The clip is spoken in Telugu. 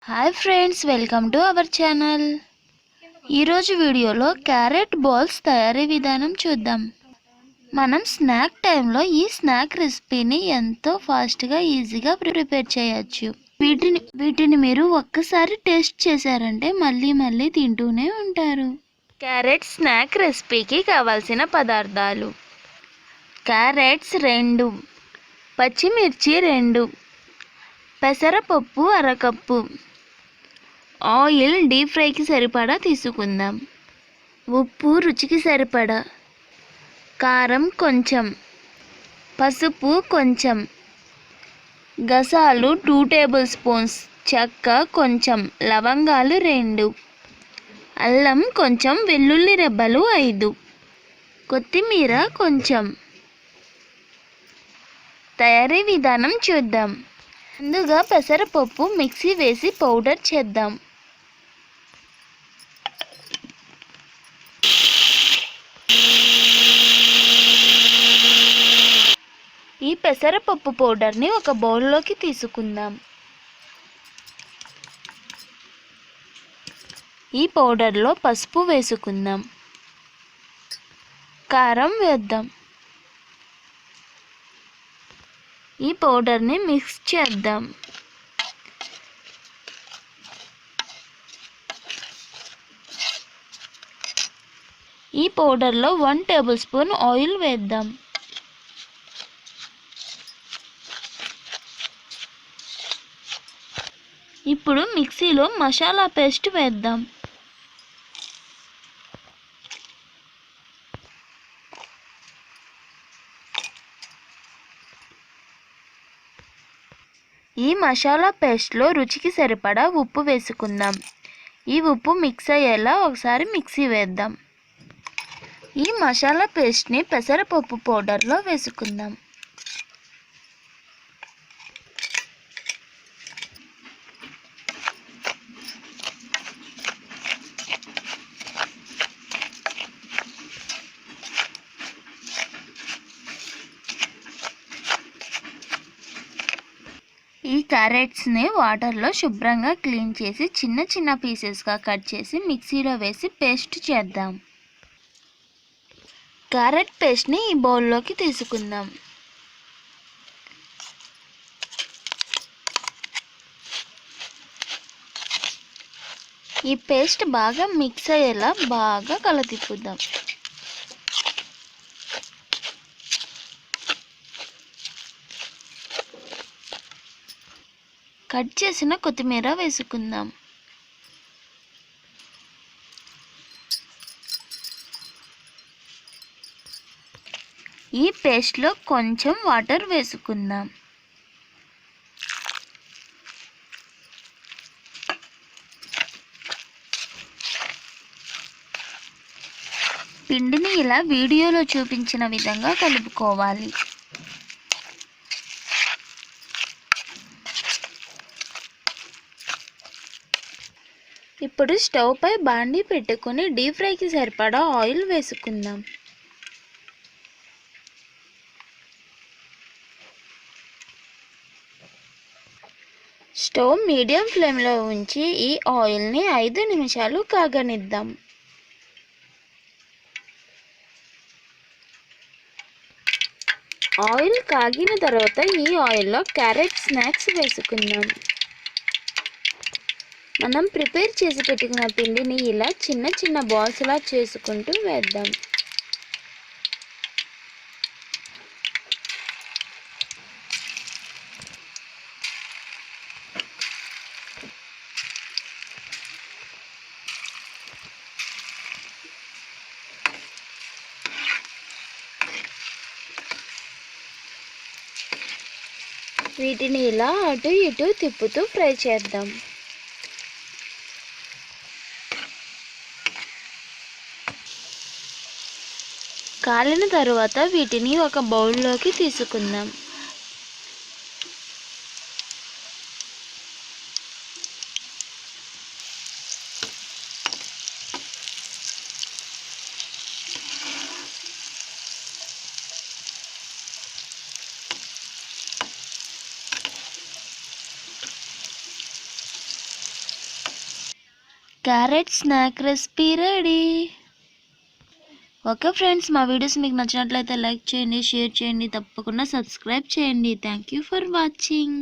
Hi friends, welcome to our channel. ఈరోజు వీడియోలో క్యారెట్ బాల్స్ తయారీ విధానం చూద్దాం. మనం స్నాక్ టైంలో ఈ స్నాక్ రెసిపీని ఎంతో ఫాస్ట్గా ఈజీగా ప్రిపేర్ చేయొచ్చు. వీటిని మీరు ఒక్కసారి టేస్ట్ చేశారంటే మళ్ళీ తింటూనే ఉంటారు. క్యారెట్ స్నాక్ రెసిపీకి కావాల్సిన పదార్థాలు: క్యారెట్స్ 2, పచ్చిమిర్చి 2, పెసరపప్పు అరకప్పు, ఆయిల్ డీప్ ఫ్రైకి సరిపడా తీసుకుందాం, ఉప్పు రుచికి సరిపడా, కారం కొంచెం, పసుపు కొంచెం, గసాలు 2 టేబుల్ స్పూన్స్, చెక్క కొంచెం, లవంగాలు 2, అల్లం కొంచెం, వెల్లుల్లి రెబ్బలు 5, కొత్తిమీర కొంచెం. తయారీ విధానం చూద్దాం. ముందుగా పెసరపప్పు మిక్సీ వేసి పౌడర్ చేద్దాం. ఈ పెసరపప్పు పౌడర్ని ఒక బౌల్లోకి తీసుకుందాం. ఈ పౌడర్లో పసుపు వేసుకుందాం, కారం వేద్దాం. ఈ పౌడర్ని మిక్స్ చేద్దాం. ఈ పౌడర్లో 1 టేబుల్ స్పూన్ ఆయిల్ వేద్దాం. ఇప్పుడు మిక్సీలో మసాలా పేస్ట్ వేద్దాం. ఈ మసాలా పేస్ట్లో రుచికి సరిపడా ఉప్పు వేసుకుందాం. ఈ ఉప్పు మిక్స్ అయ్యేలా ఒకసారి మిక్సీ వేద్దాం. ఈ మసాలా పేస్ట్ని పెసరపప్పు పౌడర్లో వేసుకుందాం. ఈ క్యారెట్స్ని వాటర్లో శుభ్రంగా క్లీన్ చేసి చిన్న పీసెస్గా కట్ చేసి మిక్సీలో వేసి పేస్ట్ చేద్దాం. క్యారెట్ పేస్ట్ని ఈ బౌల్లోకి తీసుకుందాం. ఈ పేస్ట్ బాగా మిక్స్ అయ్యేలా బాగా కలతిప్పుదాం. కట్ చేసిన కొత్తిమీర వేసుకుందాం. ఈ పేస్ట్లో కొంచెం వాటర్ వేసుకుందాం. పిండిని ఇలా వీడియోలో చూపించిన విధంగా కలుపుకోవాలి. ఇప్పుడు స్టవ్ పై బాండీ పెట్టుకొని డీప్ ఫ్రైకి సరిపడా ఆయిల్ వేసుకుందాం. స్టవ్ మీడియం ఫ్లేమ్లో ఉంచి ఈ ఆయిల్ని 5 నిమిషాలు కాగనిద్దాం. ఆయిల్ కాగిన తర్వాత ఈ ఆయిల్లో క్యారెట్ స్నాక్స్ వేసుకుందాం. మనం ప్రిపేర్ చేసి పెట్టుకున్న పిండిని ఇలా చిన్న బాల్స్లా చేసుకుంటూ వేద్దాం. వీటిని ఇలా అటు ఇటు తిప్పుతూ ఫ్రై చేద్దాం. కాలిన తరువాత వీటిని ఒక బౌల్లోకి తీసుకుందాం. Carrot snack recipe ready. Okay friends, మా వీడియోస్ మీకు నచ్చినట్లయితే లైక్ చేయండి, షేర్ చేయండి, తప్పకుండా సబ్స్క్రైబ్ చేయండి. Thank you for watching.